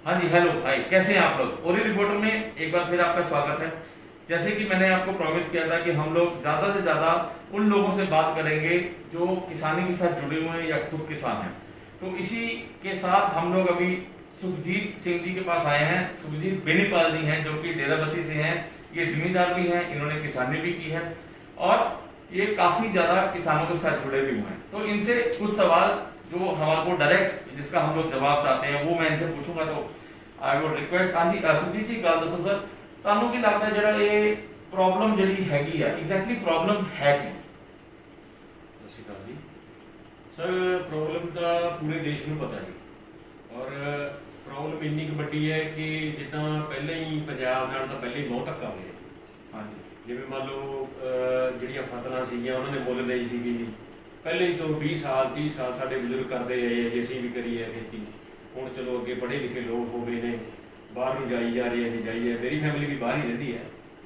हाँ जी, हेलो, हाय, कैसे हैं आप लोग। ओरी रिपोर्टर में एक बार फिर आपका स्वागत है। जैसे कि मैंने आपको प्रॉमिस किया था कि हम लोग ज्यादा से ज्यादा उन लोगों से बात करेंगे जो किसानी के साथ जुड़े हुए हैं या खुद किसान हैं। तो इसी के साथ हम लोग अभी सुखजीत सिंह जी के पास आए हैं। सुखजीत बेनीपाल जी हैं जो कि डेराबस्सी से हैं। ये जिम्मेदार भी हैं, इन्होंने किसानी भी की है और ये काफी ज्यादा किसानों के साथ जुड़े भी हुए हैं। तो इनसे कुछ सवाल जो हमारे को डायरेक्ट जिसका हम लोग जवाब चाहते हैं वो मैं इनसे पूछूंगा। तो आई वुड रिक्वेस्ट, हाँ जी सुखजीत जी गल दसो सर, ਤੁਹਾਨੂੰ ਕੀ ਲੱਗਦਾ ਜਿਹੜਾ ਇਹ ਪ੍ਰੋਬਲਮ ਜਿਹੜੀ ਹੈਗੀ ਆ ਐਗਜ਼ੈਕਟਲੀ ਪ੍ਰੋਬਲਮ ਹੈ ਕੀ? ਸਤਿ ਸ਼੍ਰੀ ਅਕਾਲ ਜੀ ਸਰ। ਪ੍ਰੋਬਲਮ ਤਾਂ ਪੂਰੇ ਦੇਸ਼ ਨੂੰ ਪਤਾ ਹੈ ਔਰ ਪ੍ਰੋਬਲਮ ਇੰਨੀ ਕੁ ਵੱਡੀ ਹੈ ਕਿ ਜਿੱਦਾਂ ਪਹਿਲਾਂ ਹੀ ਪੰਜਾਬ ਨਾਲ ਤਾਂ ਪਹਿਲਾਂ ਹੀ ਬਹੁਤ ਧੱਕਾ ਹੋਇਆ। ਹਾਂਜੀ, ਜਿਵੇਂ ਮੰਨ ਲਓ ਜਿਹੜੀਆਂ ਫਸਲਾਂ ਸੀਗੀਆਂ ਉਹਨਾਂ ਨੇ ਮੁੱਲ ਲਈ ਸੀਗੀ ਜੀ ਪਹਿਲੇ ਹੀ ਤੋਂ 20 ਸਾਲ 30 ਸਾਲ ਸਾਡੇ ਬਜ਼ੁਰਗ ਕਰਦੇ ਆਏ ਜੀ, ਅਸੀਂ ਵੀ ਕਰੀ ਹੈ ਖੇਤੀ। ਹੁਣ ਚਲੋ ਅੱਗੇ ਪੜ੍ਹੇ ਲਿਖੇ ਲੋਕ ਹੋ ਗਏ ਨੇ, ਬਾਹਰ ਨੂੰ ਜਾਈ ਜਾ ਰਹੇ ਨੇ, ਜਾਈ ਹੈ। ਮੇਰੀ ਫੈਮਿਲੀ ਵੀ ਬਾਹਰ ਹੀ ਰਹਿੰਦੀ ਹੈ,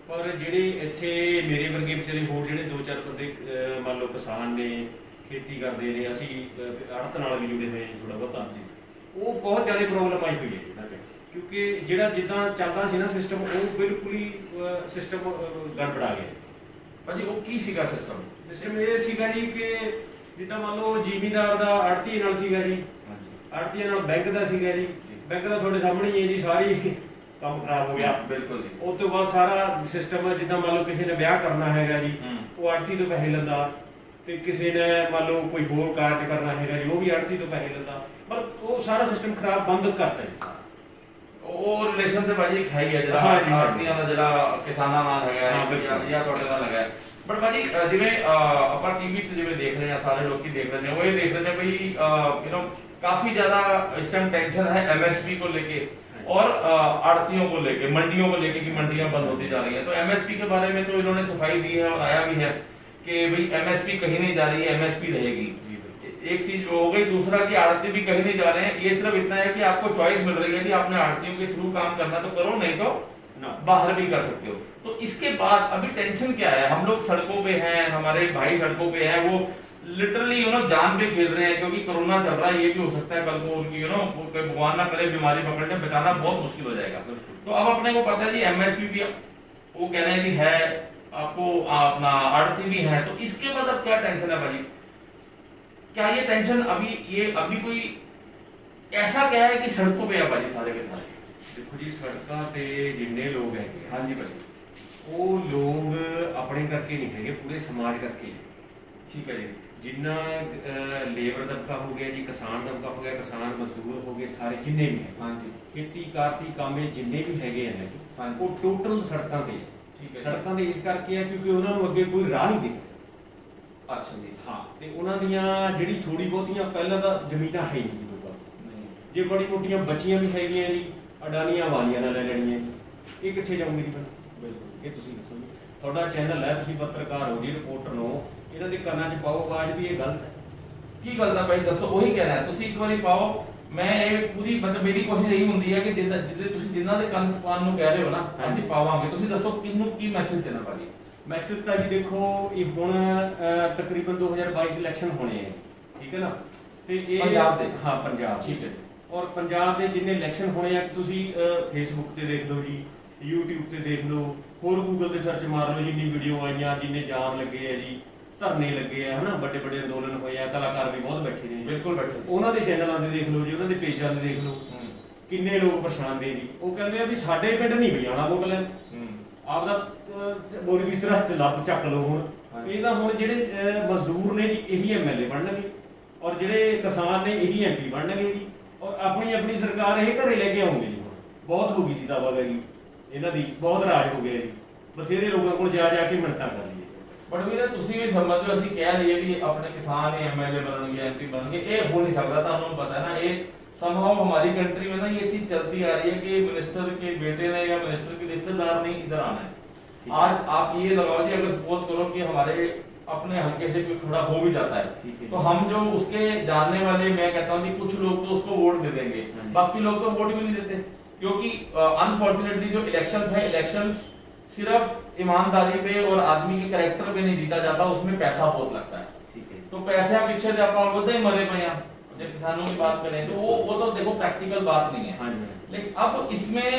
ਪਰ ਜਿਹੜੇ ਇੱਥੇ ਮੇਰੇ ਵਰਗੇ ਵਿਚਾਰੇ ਹੋਰ ਜਿਹੜੇ 2-4 ਬੰਦੇ ਮੰਨ ਲਓ ਕਿਸਾਨ ਨੇ, ਖੇਤੀ ਕਰਦੇ ਨੇ, ਅਸੀਂ ਆੜਤ ਨਾਲ ਵੀ ਜੁੜੇ ਹੋਏ ਹਾਂ ਥੋੜ੍ਹਾ ਬਹੁਤਾ ਜੀ, ਉਹ ਬਹੁਤ ਜ਼ਿਆਦਾ ਪ੍ਰੋਬਲਮ ਆਈ ਹੋਈ ਹੈ ਇਹਨਾਂ 'ਚ। ਕਿਉਂਕਿ ਜਿਹੜਾ ਜਿੱਦਾਂ ਚੱਲਦਾ ਸੀ ਨਾ ਸਿਸਟਮ, ਉਹ ਬਿਲਕੁਲ ਹੀ ਸਿਸਟਮ ਗੜਬੜਾ ਗਿਆ। ਭਾਜੀ ਉਹ ਕੀ ਸੀਗਾ ਸਿਸਟਮ? ਸਿਸਟਮ ਇਹ ਸੀਗਾ ਜੀ ਕਿ ਜਿੱਦਾਂ ਮੰਨ ਲਓ ਜ਼ਿਮੀਂਦਾਰ ਦਾ ਆੜ੍ਹਤੀਏ ਨਾਲ ਸੀਗਾ ਜੀ, ਆੜ੍ਹਤੀਏ ਨਾਲ ਬੈਂਕ ਦਾ ਸੀਗਾ ਜੀ। ਬੈਂਕ ਦਾ ਤੁਹਾਡੇ ਸਾਹਮਣੇ ਹੀ ਹੈ ਜੀ, ਸਾਰੀ ਕੰਮ ਖਰਾਬ ਹੋ ਗਿਆ। ਬਿਲਕੁਲ ਜੀ। ਉਸ ਤੋਂ ਬਾਅਦ ਸਾਰਾ ਸਿਸਟਮ ਜਿੱਦਾਂ ਮੰਨ ਲਓ ਕਿਸੇ ਨੇ ਵਿਆਹ ਕਰਨਾ ਹੈਗਾ ਜੀ, ਉਹ ਆੜ੍ਹਤੀ ਤੋਂ ਪੈਸੇ ਲੈਂਦਾ, ਤੇ ਕਿਸੇ ਨੇ ਮੰਨ ਲਓ ਕੋਈ ਹੋਰ ਕਾਰਜ ਕਰਨਾ ਹੈਗਾ ਜੀ, ਉਹ ਵੀ ਆੜ੍ਹਤੀ ਤੋਂ ਪੈਸੇ ਲੈਂਦਾ। ਪਰ ਉਹ ਸਾਰਾ ਸਿਸਟਮ ਖਰਾਬ ਬੰਦ ਕਰਤਾ ਜੀ। ਉਹ ਰਿਲੇਸ਼ਨ ਤੇ ਭਾਜੀ ਇੱਕ ਹੈ ਹੀ ਹੈ ਜਿਹੜਾ ਆੜਤੀਆਂ ਦਾ ਜਿਹੜਾ ਕਿਸਾਨਾਂ ਨਾਲ ਹੈਗਾ ਜਾਂ ਤੁਹਾਡੇ ਨਾਲ ਹੈਗਾ। ਬਟ ਭਾਜੀ ਜਿਵੇਂ ਆਪਾਂ ਟੀਵੀ 'ਚ ਜਿਵੇਂ ਦੇਖ ਰਹੇ ਆ, ਸਾਰੇ ਲੋਕੀ ਦੇਖ ਰਹੇ ਨੇ, ਉਹ ਇਹ ਦੇਖ ਰਹੇ ਨੇ ਬਈ यू नो काफी ज्यादा इस टाइम टेंशन है एमएसपी को लेके और आड़तियों को लेके, मंडियों को लेके कि मंडियां बंद होती जा रही हैं। तो एमएसपी के बारे में तो इन्होंने सफाई दी है और आया भी है कि भाई एमएसपी कहीं नहीं जा रही है, एमएसपी रहेगी। एक चीज हो गई। दूसरा कि आड़ती भी कहीं नहीं जा रहे हैं। ये सिर्फ इतना है कि आपको चॉइस मिल रही है कि आपने आड़तियों के थ्रू काम करना तो करो, नहीं तो बाहर भी कर सकते हो। तो इसके बाद अभी टेंशन क्या है? हम लोग सड़कों पे हैं, हमारे भाई सड़कों पे हैं, वो लिटरली जान पे खेल रहे हैं क्योंकि कोरोना चल रहा है। ये भी हो सकता है कल को उनकी भगवान ना करे बीमारी पकड़ने, बचाना बहुत मुश्किल हो जाएगा। तो अब अपने को पता है जी एमएसपी भी वो कह रहे हैं कि है, आपको अपना आड़ती भी है। तो इसके बाद अब क्या टेंशन है भाजी? क्या ये टेंशन अभी कोई ऐसा क्या है कि सड़कों पे है भाजी सारे के सारे? देखो जी, सड़कों पे जिन्ने लोग हैं, हाँ जी भाजी, वो लोग अपने करके नहीं है, पूरे समाज करके। ठीक है जी। जिन्ना लेबर दबका हो गया जी, किसान दबका हो गया, किसान मजदूर हो गए, सारे जिन्ने भी हैं, हाँ जी, खेती कारती कामे जिन्ने भी हैगे हैं हाँ जी, वो टोटल सड़कों पे। ठीक है। सड़कों पे इस करके है क्योंकि उन्होंने अगे कोई राह नहीं दिखता। अच्छा जी। हाँ, ਤੇ ਉਹਨਾਂ ਦੀਆਂ ਜਿਹੜੀ ਥੋੜੀ ਬਹੁਤੀਆਂ ਪਹਿਲਾਂ ਤਾਂ ਜ਼ਮੀਨਾਂ ਹੈ ਨਹੀਂ ਲੋਕਾਂ ਕੋਲ, ਜੇ ਬੜੀ ਮੋਟੀਆਂ ਬੱਚੀਆਂ ਵੀ ਹੈਗੀਆਂ ਜੀ, ਅਡਾਨੀਆਂ ਵਾਲੀਆਂ ਨਾਲ ਲੈ ਲੈਣੀਆਂ, ਇਹ ਕਿੱਥੇ ਜਾਊਗੀ ਜੀ? ਬਿਲਕੁਲ, ਇਹ ਤੁਸੀਂ ਦੱਸੋ ਜੀ। ਤੁਹਾਡਾ ਚੈਨਲ ਹੈ, ਤੁਸੀਂ ਪੱਤਰਕਾਰ ਹੋ ਜੀ, ਰਿਪੋਰਟਰ ਹੋ, ਇਹਨਾਂ ਦੇ ਕੰਨਾਂ 'ਚ ਪਾਓ ਆਵਾਜ਼ ਵੀ ਇਹ ਗਲਤ ਹੈ। ਕੀ ਗੱਲ ਦਾ ਭਾਈ ਦੱਸੋ, ਉਹੀ ਕਹਿਣਾ ਹੈ ਤੁਸੀਂ ਇੱਕ ਵਾਰੀ ਪਾਓ। ਮੈਂ ਇਹ ਪੂਰੀ ਮਤਲਬ ਮੇਰੀ ਕੋਸ਼ਿਸ਼ ਇਹੀ ਹੁੰਦੀ ਹੈ ਕਿ ਜਿੱਦੇ ਤੁਸੀਂ ਜਿਨ੍ਹਾਂ ਦੇ ਕੰਨ 'ਚ ਪਾਉਣ ਨੂੰ ਕਹਿ ਰਹੇ ਹੋ ਨਾ, ਅਸੀਂ ਪਾਵਾਂਗੇ। ਤੁਸੀਂ ਦੱਸੋ ਕਿਹਨੂੰ ਕੀ ਮੈਸੇਜ ਦੇਣਾ ਭਾਜੀ? ਮੈਸੇਜ ਤਾਂ ਜੀ ਦੇਖੋ, ਇਹ ਹੁਣ ਤਕਰੀਬਨ 2022 ਚ ਇਲੈਕਸ਼ਨ ਹੋਣੇ ਹੈ, ਠੀਕ ਹੈ ਨਾ, ਤੇ ਇਹ ਪੰਜਾਬ ਦੇ, ਹਾਂ ਪੰਜਾਬ, ਠੀਕ ਹੈ। ਔਰ ਪੰਜਾਬ ਦੇ ਜਿੰਨੇ ਇਲੈਕਸ਼ਨ ਹੋਣੇ ਆ, ਤੁਸੀਂ ਫੇਸਬੁੱਕ ਤੇ ਦੇਖ ਲਓ ਜੀ, YouTube ਤੇ ਦੇਖ ਲਓ, ਹੋਰ ਗੂਗਲ ਤੇ ਸਰਚ ਮਾਰ ਲਓ, ਜਿੰਨੀ ਵੀਡੀਓ ਆਈਆਂ, ਜਿੰਨੇ ਜਾਮ ਲੱਗੇ ਆ ਜੀ, ਧਰਨੇ ਲੱਗੇ ਆ, ਹਨਾ, ਵੱਡੇ ਵੱਡੇ ਅੰਦੋਲਨ ਹੋਏ ਆ, ਕਲਾਕਾਰ ਵੀ ਬਹੁਤ ਬੈਠੇ ਨੇ, ਬਿਲਕੁਲ ਬੈਠੇ। ਉਹਨਾਂ ਦੇ ਚੈਨਲਾਂ ਤੇ ਦੇਖ ਲਓ ਜੀ, ਉਹਨਾਂ ਦੇ ਪੇਜਾਂ ਤੇ ਦੇਖ ਲਓ, ਕਿੰਨੇ ਲੋਕ ਪਛਾਣ ਦੇ ਜੀ। ਉਹ ਕਹਿੰਦੇ ਆ ਵੀ ਸਾਡੇ ਪਿੰਡ ਨਹੀਂ ਵੀ ਆਉਣਾ ਵੋਟ ਲੈਣ, ਆਪਦਾ ਬੋਰੀ ਬਿਸਤਰਾ ਚ ਲੱਭ ਚੱਕ ਲਓ। ਹੁਣ ਇਹ ਤਾਂ ਹੁਣ ਜਿਹੜੇ ਮਜ਼ਦੂਰ ਨੇ ਜੀ ਇਹੀ ਐਮਐਲਏ ਬਣਨਗੇ, ਔਰ ਜਿਹੜੇ ਕਿਸਾਨ ਨੇ ਇਹੀ ਐਮਪੀ ਬਣਨਗੇ ਜੀ, ਔਰ ਆਪਣੀ ਆਪਣੀ ਸਰਕਾਰ ਇਹ ਘਰੇ ਲੈ ਕੇ ਆਉਂਗੇ ਜੀ। ਹੁਣ ਬਹੁਤ ਹੋ ਗਈ ਜੀ ਦਾਵਾਗਰੀ ਇਹਨਾਂ ਦੀ, ਬਹੁਤ ਰਾਜ ਹੋ ਗਿਆ ਜੀ, ਬਥੇਰੇ ਲੋਕਾਂ ਕੋਲ ਜਾ ਜਾ ਕੇ ਮਿੰਨਤਾਂ ਕਰ ਲਈਏ। ਬਟ ਵੀਰੇ ਤੁਸੀਂ ਵੀ ਸਮਝਦੇ ਹੋ, ਅਸੀਂ ਕਹਿ ਲਈਏ ਵੀ ਆਪਣੇ ਕਿसान ही एमएलए बनेंगे, एमपी बनेंगे, ये हो नहीं सकता था। उन्होंने पता है ना, ये समहाउ हमारी कंट्री में ना ये चीज चलती आ रही है कि मिनिस्टर के बेटे ने या मिनिस्टर के रिश्तेदार ने इधर आना है। आज आप ये लगाओ जी, अगर सपोज करो कि हमारे अपने हल्के से कोई खड़ा हो भी जाता है, तो हम जो उसके जानने वाले, मैं कहता हूँ कि कुछ लोग तो उसको वोट दे देंगे, बाकी लोग तो वोट भी नहीं देते। क्योंकि अनफॉर्चुनेटली जो इलेक्शंस है, इलेक्शंस सिर्फ ईमानदारी पे और आदमी के कैरेक्टर पे नहीं जीता जाता, उसमें पैसा बहुत लगता है। ठीक है, तो पैसे पीछे आप ही मरे पे जब किसानों की बात करें तो वो तो देखो प्रैक्टिकल बात नहीं है। लेकिन अब इसमें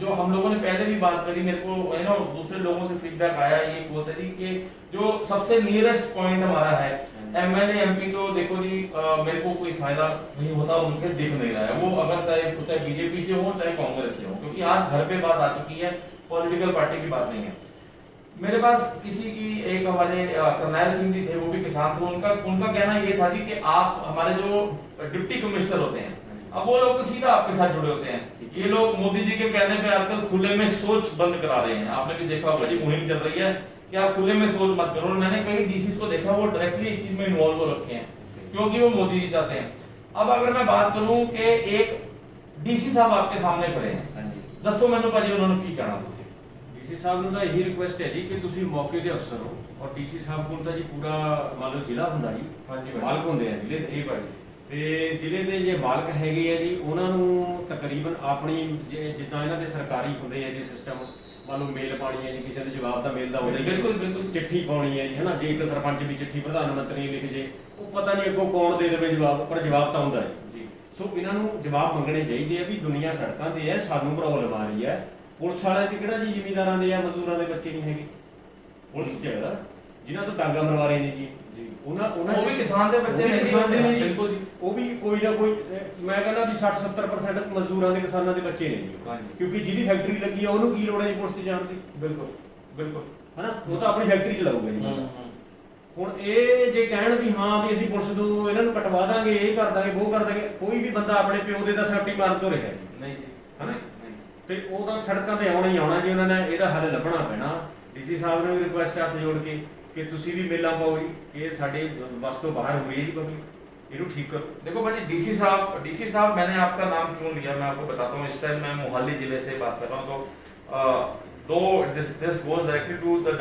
जो हम लोगों ने पहले भी बात करी, मेरे को दूसरे लोगों से फीडबैक आया, ये बोलते थे कि जो सबसे नियरेस्ट पॉइंट हमारा है एमएलए एमपी, तो देखो जी मेरे को कोई फायदा नहीं होता उनके दिख नहीं रहा है, वो अगर चाहे बीजेपी से हो चाहे कांग्रेस से हो, क्योंकि आज घर पे बात आ चुकी है, पॉलिटिकल पार्टी की बात नहीं है। मेरे पास किसी की एक हमारे करनैल सिंह जी थे, वो भी किसान थे, उनका कहना ये था जी कि आप हमारे जो डिप्टी कमिश्नर होते हैं, अब वो लोग तो सीधा आपके साथ जुड़े होते हैं, ये लोग मोदी जी के कहने पे आजकल खुले में शौच बंद करा रहे हैं। आपने भी देखा होगा जी, मुहिम चल रही है कि आप खुले में शौच मत करो। मैंने कई डीसी को देखा वो डायरेक्टली इस चीज में इन्वॉल्व हो रखे हैं, क्योंकि वो मोदी जी चाहते हैं। अब अगर मैं बात करूं कि एक डीसी साहब आपके सामने खड़े हैं, दसो मैंने भाजी उन्होंने की कहना ਤੁਸੀਂ? ਡੀਸੀ ਸਾਹਿਬ ਨੂੰ ਤਾਂ ਇਹੀ ਰਿਕੁਐਸਟ ਹੈ ਜੀ ਕਿ ਤੁਸੀਂ ਮੌਕੇ ਦੇ ਅਫਸਰ ਹੋ, ਔਰ ਡੀਸੀ ਸਾਹਿਬ ਕੋਲ ਤਾਂ ਜੀ ਪੂਰਾ ਮੰਨ ਲਓ ਜ਼ਿਲ੍ਹਾ ਹੁੰਦਾ ਜੀ, ਹਾਂਜੀ ਮਾਲਕ ਹੁੰਦੇ ਆ ਜ਼ਿਲ੍ਹੇ ਦੇ। ਜੀ ਭਾਜੀ, ਤੇ ਜ਼ਿਲ੍ਹੇ ਦੇ ਜੇ ਮਾਲਕ ਹੈਗੇ ਆ ਜੀ, ਉਹਨਾਂ ਨੂੰ ਤਕਰੀਬਨ ਆਪਣੀ ਜਿੱਦਾਂ ਇਹਨਾਂ ਦੇ ਸਰਕਾਰੀ ਹੁੰਦੇ ਆ ਜੀ ਸਿਸਟਮ, ਮੰਨ ਲਓ ਮੇਲ ਪਾਣੀ ਹੈ ਜੀ, ਕਿਸੇ ਦੇ ਜਵਾਬ ਦਾ ਮੇਲ ਦਾ ਹੁੰਦਾ ਜੀ, ਬਿਲਕੁਲ ਚਿੱਠੀ ਪਾਉਣੀ ਹੈ ਜੀ, ਹਨਾ, ਜੇ ਇੱਕ ਸਰਪੰਚ ਵੀ ਚਿੱਠੀ ਪ੍ਰਧਾਨ ਮੰਤਰੀ ਲਿਖ ਜੇ, ਉਹ ਪਤਾ ਨਹੀਂ ਅੱਗੋਂ ਕੌਣ ਦੇ ਦੇਵੇ ਜਵਾਬ, ਪਰ ਜਵਾਬ ਤਾਂ ਹੁੰਦਾ ਹੈ ਜੀ। ਸੋ ਇਹਨਾਂ ਨੂੰ ਜਵਾਬ ਮੰਗਣੇ ਚਾਹੀਦੇ ਆ ਵੀ ਦੁਨੀਆ ਸੜਕਾਂ ਤੇ ਹੈ, ਸਾਨੂੰ ਪ੍ਰੋਬਲਮ ਆ ਰਹੀ ਹੈ। ਪੁਲਿਸ ਵਾਲਿਆਂ ਚ ਕਿਹੜਾ ਜੀ ਜ਼ਿਮੀਂਦਾਰਾਂ ਦੇ ਜਾਂ ਮਜ਼ਦੂਰਾਂ ਦੇ ਬੱਚੇ ਨਹੀਂ ਹੈਗੇ, ਪੁਲਿਸ ਚ ਹੈ ਜਿਨ੍ਹਾਂ ਤੋਂ ਡਾਂਗਾ ਮਰਵਾ ਰਹੇ ਨੇ ਜੀ, ਉਹਨਾਂ ਉਹ ਵੀ ਕਿਸਾਨ ਦੇ ਬੱਚੇ ਨੇ, ਬਿਲਕੁਲ ਜੀ, ਉਹ ਵੀ ਕੋਈ ਨਾ ਕੋਈ, ਮੈਂ ਕਹਿੰਦਾ ਵੀ 60-70% ਮਜ਼ਦੂਰਾਂ ਦੇ ਕਿਸਾਨਾਂ ਦੇ ਬੱਚੇ ਨੇ ਜੀ, ਕਿਉਂਕਿ ਜਿਹਦੀ ਫੈਕਟਰੀ ਲੱਗੀ ਆ ਉਹਨੂੰ ਕੀ ਲੋੜ ਹੈ ਪੁਲਿਸ 'ਚ ਜਾਣ ਦੀ? ਬਿਲਕੁਲ ਹਨਾ, ਉਹ ਤਾਂ ਆਪਣੀ ਫੈਕਟਰੀ ਚਲਾਊਗਾ ਜੀ। ਹੁਣ ਇਹ ਜੇ ਕਹਿਣ ਵੀ ਹਾਂ ਵੀ ਅਸੀਂ ਪੁਲਿਸ ਤੋਂ ਇਹਨਾਂ ਨੂੰ ਕਟਵਾ ਦਾਂਗੇ, ਇਹ ਕਰ ਦਾਂਗੇ, ਉਹ ਕਰ ਦਾਂਗੇ, ਕੋਈ ਵੀ ਬੰਦਾ ਆਪਣੇ ਪਿਓ ਦੇ ਤਾਂ ਸੈਫਟੀ ਮਾਰਨ ਤੋਂ ਰਿਹਾ ਨਹੀਂ ਜੀ, ਹਨਾ, ਤੇ ਉਹ ਤਾਂ ਸੜਕਾਂ ਤੇ ਆਉਣਾ ਹੀ ਆਉਣਾ ਜੀ, ਉਹਨਾਂ ਨੇ ਇਹਦਾ ਹੱਲ ਲੱਭਣਾ ਪੈਣਾ। ਡੀਸੀ ਸਾਹਿਬ ਨੂੰ ਰਿਕੁਐਸਟ ਹੱਥ ਜੋੜ ਕੇ कि तुसी भी मेला पाओ जी, ये साडे बस तो बाहर हो रही है जी पब्लिक, इनको ठीक करो। देखो भाई डीसी साहब मैंने आपका नाम क्यों लिया मैं आपको बताता हूँ। इस टाइम मैं मोहाली जिले से बात कर रहा हूँ, तो this goes directly to the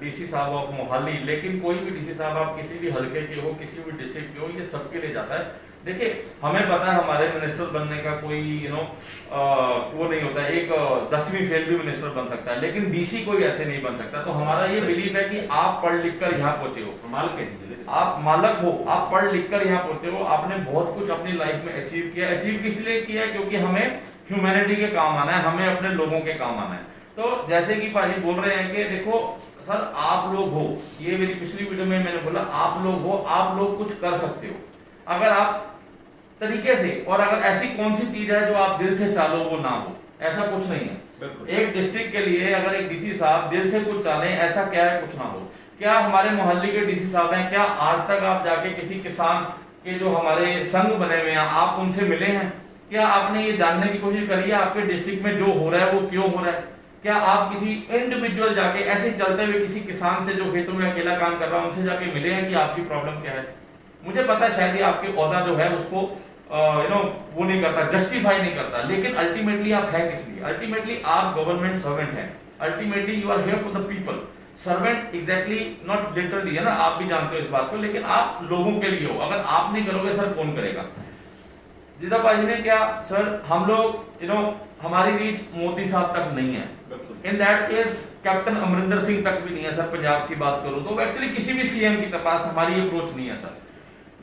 DC साहब ऑफ मोहाली, लेकिन कोई भी डीसी साहब आप किसी भी हल्के के हो, किसी भी डिस्ट्रिक्ट के हो, ये सबके लिए जाता है। देखिए हमें पता है हमारे मिनिस्टर बनने का कोई वो नहीं होता है, एक 10वीं फेल भी मिनिस्टर बन सकता है, लेकिन डीसी कोई ऐसे नहीं बन सकता। तो हमारा ये बिलीफ है कि आप पढ़ लिख कर यहाँ पहुंचे हो, आप मालक हो, आप पढ़ लिख कर यहाँ पहुंचे हो, आपने बहुत कुछ अपनी लाइफ में अचीव किया। अचीव किस लिए किया? क्योंकि हमें ह्यूमैनिटी के काम आना है, हमें अपने लोगों के काम आना है। तो जैसे कि पाजी बोल रहे हैं कि देखो सर आप लोग हो, ये मेरी पिछली वीडियो में मैंने बोला आप लोग हो, आप लोग कुछ कर सकते हो अगर आप तरीके से, और अगर ऐसी कौन सी चीज है जो आप दिल से चालो वो ना हो, ऐसा कुछ नहीं है। एक डिस्ट्रिक्ट के लिए अगर एक डीसी साहब दिल से कुछ चाहे, ऐसा क्या है कुछ ना हो। क्या हमारे मोहल्ले के डीसी साहब हैं, क्या आज तक आप जाके किसी किसान के जो हमारे संघ बने हुए हैं आप उनसे मिले हैं? क्या आपने ये जानने की कोशिश करी है आपके डिस्ट्रिक्ट में जो हो रहा है वो क्यों हो रहा है? क्या आप किसी इंडिविजुअल जाके ऐसे चलते हुए किसी किसान से जो खेतों में अकेला काम कर रहा है उनसे जाके मिले हैं कि आपकी प्रॉब्लम क्या है? मुझे पता है शायद ये आपके ओहदा जो है उसको वो नहीं करता, जस्टिफाई नहीं करता, लेकिन अल्टीमेटली आप है किस लिए? अल्टीमेटली आप गवर्नमेंट सर्वेंट हैं, ultimately you are here for the people. Servant exactly not literally है ना, आप भी जानते हो इस बात को, लेकिन आप लोगों के लिए हो। अगर आप नहीं करोगे सर कौन करेगा? जिदा पाजी ने क्या सर, हम लोग हमारी रीच मोदी साहब तक नहीं है, in that case captain Amarinder Singh तक भी नहीं है सर। पंजाब की बात करूं तो एक्चुअली किसी भी सीएम की पास हमारी अप्रोच नहीं है सर,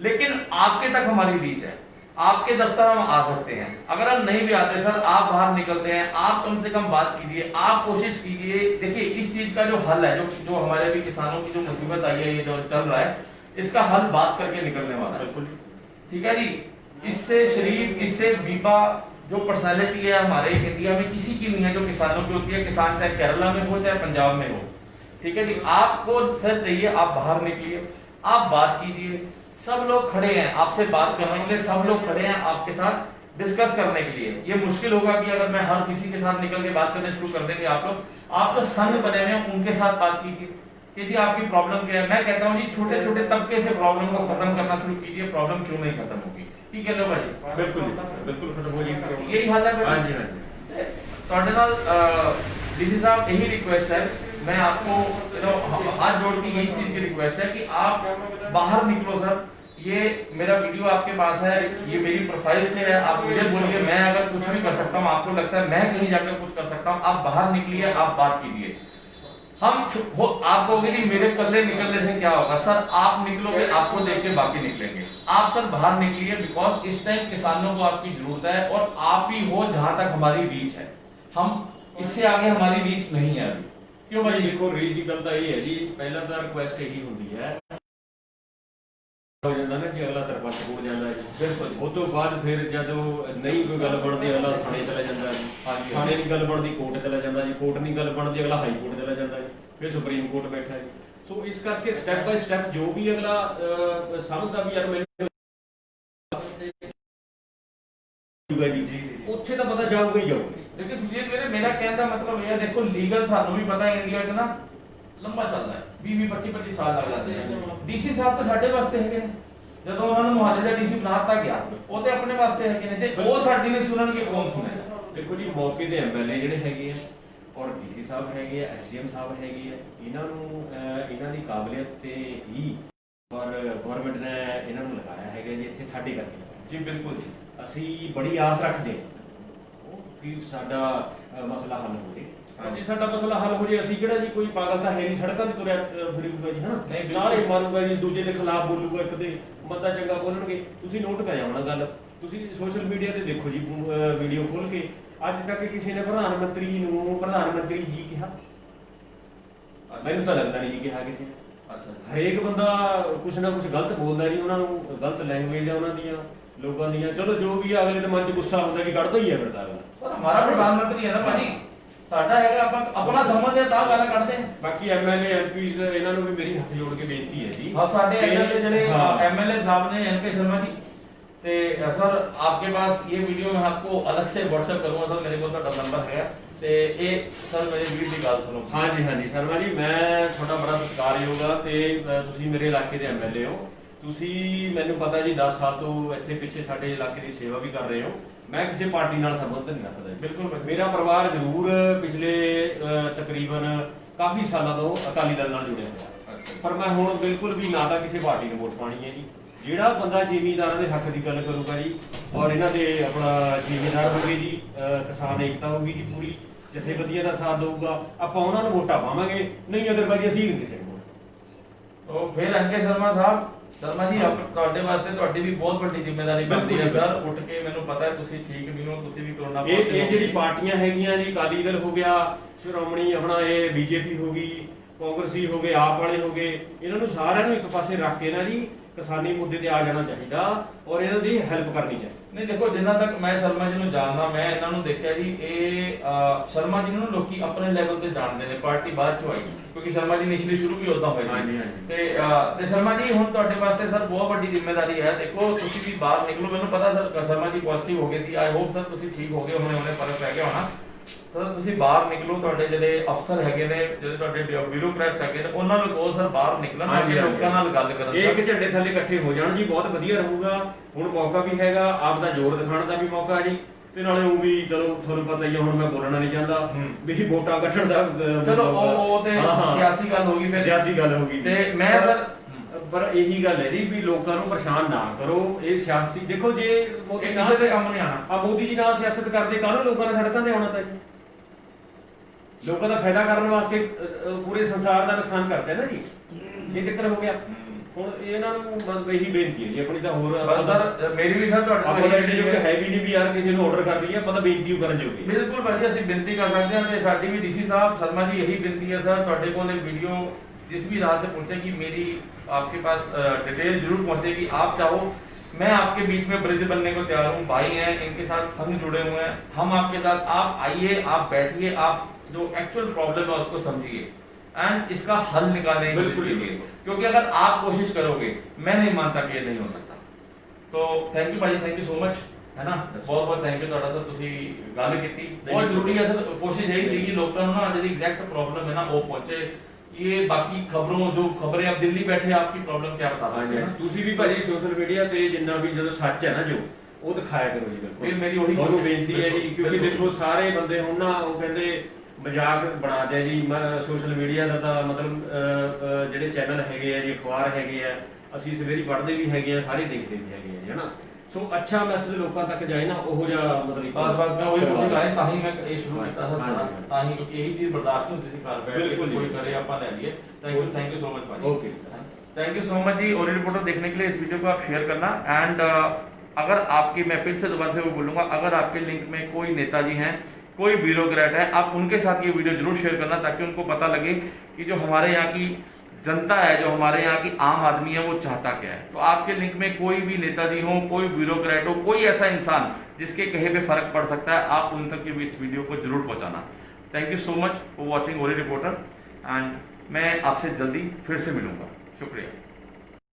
लेकिन आपके तक हमारी रीच है, आपके दफ्तर हम आ सकते हैं। अगर हम नहीं भी आते सर, आप बाहर निकलते हैं, आप कम से कम बात कीजिए, आप कोशिश कीजिए। देखिए इस चीज का जो हल है, जो हमारे भी किसानों की जो मुसीबत आई है, ये जो चल रहा है, इसका हल बात करके निकलने वाला है। बिल्कुल ठीक है जी। इससे शरीफ, इससे बीबा जो पर्सनालिटी है हमारे इंडिया में किसी की नहीं है जो किसानों की होती है, किसान चाहे केरला में हो चाहे पंजाब में हो। ठीक है जी। आपको सर चाहिए, आप बाहर निकलिए, आप बात कीजिए, सब लोग खड़े हैं आपसे बात करने के लिए, सब लोग खड़े हैं आपके साथ डिस्कस करने के लिए। ये मुश्किल होगा कि अगर मैं हर किसी के साथ निकल के बात करना शुरू कर देंगे आप लोग संघ बने हुए हैं, उनके साथ बात कीजिए कि जी आपकी प्रॉब्लम क्या है। मैं कहता हूँ जी छोटे छोटे तबके से प्रॉब्लम को खत्म करना शुरू कीजिए, प्रॉब्लम क्यों नहीं खत्म होगी? ठीक है भाई, बिल्कुल खत्म हो जाएगी, यही हाल है। हाँ जी हाँ जी। ਤੁਹਾਡੇ ਨਾਲ डीसी साहब यही रिक्वेस्ट है, मैं आपको हाथ जोड़ के यही चीज की रिक्वेस्ट है कि आप बाहर निकलो सर। ये मेरा वीडियो आपके पास है, ये मेरी प्रोफाइल से है, आप मुझे बोलिए, मैं अगर कुछ भी कर सकता हूँ, आपको लगता है मैं कहीं जाकर कुछ कर सकता हूँ, आप बाहर निकलिए, आप बात कीजिए। आप कहोगे कि मेरे कल्ले निकलने से क्या होगा सर, आप निकलोगे, आपको देख के बाकी निकलेंगे। आप सर बाहर निकलिए, बिकॉज इस टाइम किसानों को आपकी जरूरत है और आप ही हो जहां तक हमारी रीच है, हम इससे आगे हमारी रीच नहीं है अभी। क्यों भाई? देखो रीच की गल तो यही है जी, पहला तो रिक्वेस्ट यही होती है हो जाता ना कि अगला सरपंच कोल जाता है, बिल्कुल उस तो बाद फिर जो नहीं कोई गल बनती अगला थाने चला जाता है, थाने की गल बनती कोर्ट चला जाता जी, कोर्ट नहीं गल बनती अगला हाई कोर्ट चला जाता है, फिर सुप्रीम कोर्ट बैठा है। सो इस करके स्टैप बाय स्टैप जो भी अगला समझदा भी यार मैंने ਉੱਥੇ ਤਾਂ ਪਤਾ ਜਾਊਗਾ ਹੀ ਜਾਊਗਾ। देखिए सुजीत मेरे मेरा कहने का मतलब ये देखो लीगल सानू भी पता है इंडिया च ना लंबा चलता है, 20-25 साल लग जाते हैं। डीसी साहब तो ਸਾਡੇ ਵਾਸਤੇ ਹੈਗੇ ਨੇ, ਜਦੋਂ ਉਹਨਾਂ ਨੂੰ ਮੁਹੱਲੇ ਦਾ ਡੀਸੀ ਬਣਾਤਾ ਗਿਆ ਉਹ ਤੇ ਆਪਣੇ ਵਾਸਤੇ ਹੈਗੇ ਨੇ, ਜੇ ਉਹ ਸਾਡੀ ਨਹੀਂ ਸੁਣਨਗੇ ਕੌਣ ਸੁਣੇਗਾ? ਦੇਖੋ ਜੀ ਮੌਕੇ ਦੇ ਐਮਐਲਏ ਜਿਹੜੇ ਹੈਗੇ ਆ ਔਰ ਡੀਸੀ ਸਾਹਿਬ ਹੈਗੇ ਆ, ਐਸਡੀਐਮ ਸਾਹਿਬ ਹੈਗੇ ਆ, ਇਹਨਾਂ ਨੂੰ ਇਹਨਾਂ ਦੀ ਕਾਬਲੀਅਤ ਤੇ ਹੀ ਔਰ ਗਵਰਨਮੈਂਟ ਨੇ ਇਹਨਾਂ ਨੂੰ ਲਗਾਇਆ ਹੈਗਾ ਜੀ ਇੱਥੇ ਸਾਡੇ ਕਰਕੇ। ਜੀ ਬਿਲਕੁਲ ਜੀ, ਅਸੀਂ ਬੜੀ ਆਸ ਰੱਖਦੇ ਹਾਂ ਕਿ ਸਾਡਾ ਮਸਲਾ ਹੱਲ ਹੋ ਜੇ। ਜੇ ਸਾਡਾ ਮਸਲਾ ਹੱਲ ਹੋ ਜੇ ਅਸੀਂ ਕਿਹੜਾ ਜੀ ਕੋਈ ਪਾਗਲ ਤਾਂ ਹੈ ਨਹੀਂ ਸੜਕਾਂ ਤੇ ਤੁਰਿਆ ਫਿਰੂਗਾ ਜੀ, ਹਨਾ ਨਹੀਂ ਨਾਰੇ ਮਾਰੂਗਾ ਜੀ, ਦੂਜੇ ਦੇ ਖਿਲਾਫ ਬੋਲੂਗਾ, ਇੱਕ ਦੇ ਬੰਦਾ ਚੰਗਾ ਬੋਲਣਗੇ। ਤੁਸੀਂ ਨੋਟ ਕਰ ਜਾਣਾ ਗੱਲ, ਤੁਸੀਂ ਸੋਸ਼ਲ ਮੀਡੀਆ ਤੇ ਦੇਖੋ ਜੀ ਵੀਡੀਓ ਖੋਲ ਕੇ, ਅੱਜ ਤੱਕ ਕਿਸੇ ਨੇ ਪ੍ਰਧਾਨ ਮੰਤਰੀ ਨੂੰ ਪ੍ਰਧਾਨ ਮੰਤਰੀ ਜੀ ਕਿਹਾ? ਮੈਨੂੰ ਤਾਂ ਲੱਗਦਾ ਨਹੀਂ ਜੀ ਕਿਹਾ ਕਿਸੇ ਨੇ। ਹਰੇਕ ਬੰਦਾ ਕੁਛ ਨਾ ਕੁਛ ਗਲਤ ਬੋਲਦਾ ਜੀ, ਉਹਨਾਂ ਨੂੰ ਗਲਤ ਲੈਂਗੁਏਜ ਆ ਉਹਨਾਂ ਦੀਆਂ ਲੋਕਾਂ ਦੀਆਂ। ਚਲੋ ਜੋ ਵੀ ਅਗਲੇ ਦੇ ਮਨ 'ਚ ਗੁੱਸਾ ਹੁੰਦਾ ਕਿ ਕੱਢਦਾ ਹੀ ਹੈ ਫਿਰ ਤਾਂ ਸਰ ਹਮਾਰਾ ਪ੍ਰਧਾਨ ਮੰਤਰੀ ਹੈ ਨਾ ਭਾਜੀ, ਸਾਡਾ ਹੈਗਾ, ਆਪਾਂ ਆਪਣਾ ਸਮਝਦੇ ਆ ਤਾਂ ਗਾਲਾਂ ਕੱਢਦੇ ਆ। ਬਾਕੀ ਐਮਐਲਏ ਐਮਪੀਜ਼ ਇਹਨਾਂ ਨੂੰ ਵੀ ਮੇਰੀ ਹੱਥ ਜੋੜ ਕੇ ਬੇਨਤੀ ਹੈ ਜੀ। ਹਾਂ ਸਾਡੇ ਐਮਐਲਏ ਜਿਹੜੇ एमएलए साहब ने एनके शर्मा जी ਤੇ ਸਰ आपके पास ये वीडियो मैं आपको अलग से WhatsApp करूंगा सर, मेरे को ਤੁਹਾਡਾ ਨੰਬਰ ਹੈ ਤੇ ਇਹ ਸਰ ਮੇਰੇ ਵੀਰ ਦੀ ਗੱਲ ਸੁਣੋ। ਹਾਂਜੀ ਹਾਂਜੀ ਸ਼ਰਮਾ ਜੀ, ਮੈਂ ਤੁਹਾਡਾ ਬੜਾ ਸਤਿਕਾਰਯੋਗ ਆ ਤੇ ਤੁਸੀਂ ਮੇਰੇ ਇਲਾਕੇ ਦੇ ਐਮਐਲਏ ਹੋ। ਤੁਸੀਂ ਮੈਨੂੰ ਪਤਾ ਜੀ 10 ਸਾਲ ਤੋਂ ਇੱਥੇ ਪਿੱਛੇ ਸਾਡੇ ਇਲਾਕੇ ਦੀ ਸੇਵਾ ਵੀ ਕਰ ਰਹੇ ਹੋ। ਮੈਂ ਕਿਸੇ ਪਾਰਟੀ ਨਾਲ ਸੰਬੰਧ ਨਹੀਂ ਰੱਖਦਾ ਜੀ। ਬਿਲਕੁਲ ਮੇਰਾ ਪਰਿਵਾਰ ਜ਼ਰੂਰ ਪਿਛਲੇ ਤਕਰੀਬਨ ਕਾਫੀ ਸਾਲਾਂ ਤੋਂ ਅਕਾਲੀ ਦਲ ਨਾਲ ਜੁੜਿਆ ਹੋਇਆ, ਪਰ ਮੈਂ ਹੁਣ ਬਿਲਕੁਲ ਵੀ ਨਾ ਤਾਂ ਕਿਸੇ ਪਾਰਟੀ ਨੂੰ ਵੋਟ ਪਾਣੀ ਹੈ ਜੀ। ਜਿਹੜਾ ਬੰਦਾ ਜ਼ਿਮੀਂਦਾਰਾਂ ਦੇ ਹੱਕ ਦੀ ਗੱਲ ਕਰੂਗਾ ਜੀ ਔਰ ਇਹਨਾਂ ਦੇ ਆਪਣਾ ਜ਼ਿਮੀਂਦਾਰ ਹੋਗੇ ਜੀ, ਕਿਸਾਨ ਏਕਤਾ ਹੋਊਗੀ ਜੀ ਪੂਰੀ, ਜਥੇਬੰਦੀਆਂ ਦਾ ਸਾਥ ਦਊਗਾ, ਆਪਾਂ ਉਹਨਾਂ ਨੂੰ ਵੋਟਾਂ ਪਾਵਾਂਗੇ, ਨਹੀਂ ਅਦਰਵਾਈਜ਼ ਅਸੀਂ ਨਹੀਂ ਕਿਸੇ ਨੂੰ। तो फिर एनके शर्मा जी ਤੁਹਾਡੇ ਵਾਸਤੇ ਤੁਹਾਡੀ ਵੀ ਬਹੁਤ ਵੱਡੀ ਜ਼ਿੰਮੇਵਾਰੀ ਬਣਦੀ ਹੈ ਸਰ। ਉੱਠ ਕੇ ਮੈਨੂੰ ਪਤਾ ਹੈ ਤੁਸੀਂ ਠੀਕ ਵੀ ਹੋ, ਤੁਸੀਂ ਵੀ ਕਰੋਨਾ ਇਹ ਜਿਹੜੀ ਪਾਰਟੀਆਂ ਹੈਗੀਆਂ ਜੀ, ਅਕਾਲੀ ਦਲ ਹੋ ਗਿਆ, ਸ਼੍ਰੋਮਣੀ ਆਪਣਾ ਇਹ ਬੀਜੇਪੀ ਹੋ ਗਈ, ਕਾਂਗਰਸੀ ਹੋ ਗਏ, ਆਪ ਵਾਲੇ ਹੋ ਗਏ, ਇਹਨਾਂ ਨੂੰ ਸਾਰਿਆਂ ਨੂੰ ਇੱਕ ਪਾਸੇ ਰੱਖ ਕੇ ਨਾ ਜੀ ਕਿਸਾਨੀ ਮੁੱਦੇ ਤੇ ਆ ਜਾਣਾ ਚਾਹੀਦਾ ਔਰ ਇਹਨਾਂ ਦੀ ਹੈਲਪ ਕਰਨੀ ਚਾਹੀਦੀ। ਨਹੀਂ ਦੇਖੋ ਜਿੰਨਾ ਤੱਕ ਮੈਂ ਸ਼ਰਮਾ ਜੀ ਨੂੰ ਜਾਣਦਾ, ਮੈਂ ਇਹਨਾਂ ਨੂੰ ਦੇਖਿਆ ਜੀ, ਇਹ ਸ਼ਰਮਾ ਜੀ ਨੂੰ ਲੋਕੀ ਆਪਣੇ ਲੈਵਲ ਤੇ ਜਾਣਦੇ ਨੇ, ਪਾਰਟੀ ਬਾਅਦ ਚ ਆਈ ਕਿਉਂਕਿ ਸ਼ਰਮਾ ਜੀ ਇਨੀਸ਼ੀਅਲੀ ਸ਼ੁਰੂ ਵੀ ਉਦਾਂ ਹੋਏ ਸੀ। ਤੇ ਸ਼ਰਮਾ ਜੀ ਹੁਣ ਤੁਹਾਡੇ ਵਾਸਤੇ ਸਰ ਬਹੁਤ ਵੱਡੀ ਜ਼ਿੰਮੇਵਾਰੀ ਹੈ। ਦੇਖੋ ਤੁਸੀਂ ਵੀ ਬਾਹਰ ਨਿਕਲੋ, ਮੈਨੂੰ ਪਤਾ ਸਰ ਸ਼ਰਮਾ ਜੀ ਪੋਜ਼ਿਟਿਵ ਹੋ ਗਏ ਸੀ, ਆਈ ਹੋਪ ਸਰ ਤੁਸੀਂ ਠੀਕ ਹੋ ਗਏ ਹੋਣੇ, ਫਰਕ ਪੈ ਗਿਆ ਹੋਣਾ। ਸਰ ਤੁਸੀਂ ਬਾਹਰ ਨਿਕਲੋ, ਤੁਹਾਡੇ ਜਿਹੜੇ ਅਫਸਰ ਹੈਗੇ ਨੇ, ਜਿਹੜੇ ਤੁਹਾਡੇ ਬਿਊਰੋਕਰੈਟਸ ਹੈਗੇ ਨੇ, ਉਹਨਾਂ ਨੂੰ ਕਹੋ ਸਰ ਬਾਹਰ ਨਿਕਲਣ, ਲੋਕਾਂ ਨਾਲ ਗੱਲ ਕਰਨ, ਇੱਕ ਝੰਡੇ ਥੱਲੇ ਇਕੱਠੇ ਹੋ ਜਾਣ ਜੀ, ਬਹੁਤ ਵਧੀਆ ਰਹੂਗਾ। ਹੁਣ ਮੌਕਾ ਵੀ ਹੈਗਾ, ਆਪ ਦਾ ਜ਼ੋਰ ਦਿਖਾਉਣ ਦਾ ਵੀ ਮੌਕਾ ਜੀ, ਤੇ ਨਾਲੇ ਉਹ ਵੀ ਚਲੋ ਤੁਹਾਨੂੰ ਪਤਾ ਹੀ ਆ, ਹੁਣ ਮੈਂ ਬੋਲਣਾ ਨਹੀਂ ਚਾਹੁੰਦਾ ਵੀ ਵੋਟਾਂ ਕੱਢਣ ਦਾ, ਚਲੋ ਉਹ ਤੇ ਸਿਆਸੀ ਗੱਲ ਹੋ ਗਈ, ਫਿਰ ਸਿਆਸੀ ਗੱਲ ਹੋ ਗਈ ਤੇ ਮੈਂ ਸਰ ਪਰ ਇਹੀ ਗੱਲ ਹੈ ਜੀ ਵੀ ਲੋਕਾਂ ਨੂੰ ਪਰੇਸ਼ਾਨ ਨਾ ਕਰੋ। ਇਹ ਸਿਆਸੀ ਦੇਖੋ, ਜੇ ਮੋਦੀ ਨਾਲ ਕਿਸੇ ਦੇ ਕੰਮ ਨਹੀਂ ਆਣਾ, ਆ ਮੋਦੀ ਜੀ ਨਾਲ ਸਿਆਸਤ ਕਰਦੇ, ਕਾਹਨੂੰ ਲੋਕਾਂ ਨੇ ਸੜਕਾਂ ਤੇ ਆਉਣਾ ਤਾਂ ਜੀ? ਲੋਕਾਂ ਦਾ ਫਾਇਦਾ ਕਰਨ ਵਾਸਤੇ ਪੂਰੇ ਸੰਸਾਰ ਦਾ ਨੁਕਸਾਨ ਕਰਦੇ ਨਾ ਜੀ, ਇਹ ਚੱਕਰ ਹੋ ਗਿਆ। ਹੁਣ ਇਹਨਾਂ ਨੂੰ ਇਹੀ ਬੇਨਤੀ ਹੈ ਜੀ ਆਪਣੀ, ਤਾਂ ਹੋਰ ਸਰ ਮੇਰੀ ਵੀ ਸਰ ਤੁਹਾਡੇ ਕੋਲ ਹੈ ਵੀ ਨਹੀਂ ਵੀ ਯਾਰ ਕਿਸੇ ਨੂੰ ਆਰਡਰ ਕਰ ਦਈਏ, ਆਪਾਂ ਤਾਂ ਬੇਨਤੀ ਕਰਨ ਜੋਗੇ। ਬਿਲਕੁਲ ਭਾਜੀ ਅਸੀਂ ਬੇਨਤੀ ਕਰ ਸਕਦੇ ਹਾਂ, ਤੇ ਸਾਡੀ ਵੀ ਡੀਸੀ ਸਾਹਿਬ शर्मा जी यही बेनती है सर, ਤੁਹਾਡੇ ਕੋਲ एक वीडियो जिस भी राह से पहुंचेगी मेरी आपके पास डिटेल जरूर पहुंचेगी। आप चाहो मैं आपके बीच में ब्रिज बनने को तैयार हूँ, भाई हैं इनके साथ संग जुड़े हुए हैं, हम आपके साथ, आप आइए, आप बैठिए, आप जो एक्चुअल प्रॉब्लम है उसको समझिए एंड इसका हल निकालने की कोशिश कीजिए, क्योंकि अगर आप कोशिश करोगे मैं नहीं मानता कि ये नहीं हो सकता। तो थैंक यू भाई, थैंक यू सो मच, है ना, बहुत बहुत थैंक यू ਤੁਹਾਡਾ ਸਰ, ਤੁਸੀਂ ਗੱਲ ਕੀਤੀ, ਬਹੁਤ ਜ਼ਰੂਰੀ ਹੈ ਸਰ। ਕੋਸ਼ਿਸ਼ ਇਹੀ ਸੀ ਕਿ ਲੋਕਾਂ ਨੂੰ ਨਾ ਜਿਹੜੀ ਐਗਜ਼ੈਕਟ ਪ੍ਰੋਬਲਮ ਹੈ ਨਾ ਉਹ ਪਹੁੰਚੇ। ये बाकी खबरों जो खबरें आप दिल्ली बैठे आपकी प्रॉब्लम क्या बता सकते हैं, ਤੁਸੀਂ ਵੀ ਭਾਜੀ ਸੋਸ਼ਲ ਮੀਡੀਆ ਤੇ ਜਿੰਨਾ ਵੀ ਜਦੋਂ ਸੱਚ ਹੈ ਨਾ ਜੋ ਉਹ ਦਿਖਾਇਆ ਕਰੋ ਜੀ। ਬਿਲਕੁਲ ਫਿਰ ਮੇਰੀ ਉਹੀ ਤੁਹਾਨੂੰ ਬੇਨਤੀ ਹੈ ਜੀ, ਕਿਉਂਕਿ ਦੇਖੋ ਸਾਰੇ ਬੰਦੇ ਹੁਣ ਨਾ ਉਹ ਕਹਿੰਦੇ ਮਜ਼ਾਕ ਬਣਾ ਦਿਆ ਜੀ ਸੋਸ਼ਲ ਮੀਡੀਆ ਦਾ, ਤਾਂ ਮਤਲਬ ਜਿਹੜੇ ਚੈਨਲ ਹੈਗੇ ਆ ਜੀ, ਅਖਬਾਰ ਹੈਗੇ ਆ, ਅਸੀਂ ਸਵੇਰੀ ਪੜ੍ਹਦੇ ਵੀ ਹੈਗੇ ਆ, ਸਾਰੇ ਦੇਖਦੇ ਵੀ ਹੈਗੇ ਆ ਜੀ, ਹਨਾ। ਸੋ ਅੱਛਾ ਮੈਸੇਜ ਲੋਕਾਂ ਤੱਕ ਜਾਏ ਨਾ, ਉਹੋ ਜਿਹਾ ਮਤਲਬ बस मैं वही पूछने आया, ताही मैं ये शुरू किया था हाँ, थोड़ा, हाँ। ताही क्योंकि यही चीज बर्दाश्त नहीं होती थी घर बैठ के, बिल्कुल जी। कोई करे अपन ले लिए। थैंक यू सो मच भाई। Okay. Thank you so much जी। ओरिएंट रिपोर्टर देखने के लिए इस वीडियो को आप शेयर करना। एंड अगर आपकी, मैं फिर से दोबारा से वो बोलूंगा, अगर आपके लिंक में कोई नेताजी हैं, कोई ब्यूरोक्रेट है, आप उनके साथ ये वीडियो जरूर शेयर करना ताकि उनको पता लगे कि जो हमारे यहाँ की जनता है, जो हमारे यहाँ की आम आदमी है, वो चाहता क्या है। तो आपके लिंक में कोई भी नेताजी हो, कोई ब्यूरोक्रेट हो, कोई ऐसा इंसान जिसके कहे पे फर्क पड़ सकता है, आप उन तक भी इस वीडियो को जरूर पहुंचाना। Thank you so much for watching Orient reporter, and मैं आपसे जल्दी फिर से मिलूंगा। शुक्रिया।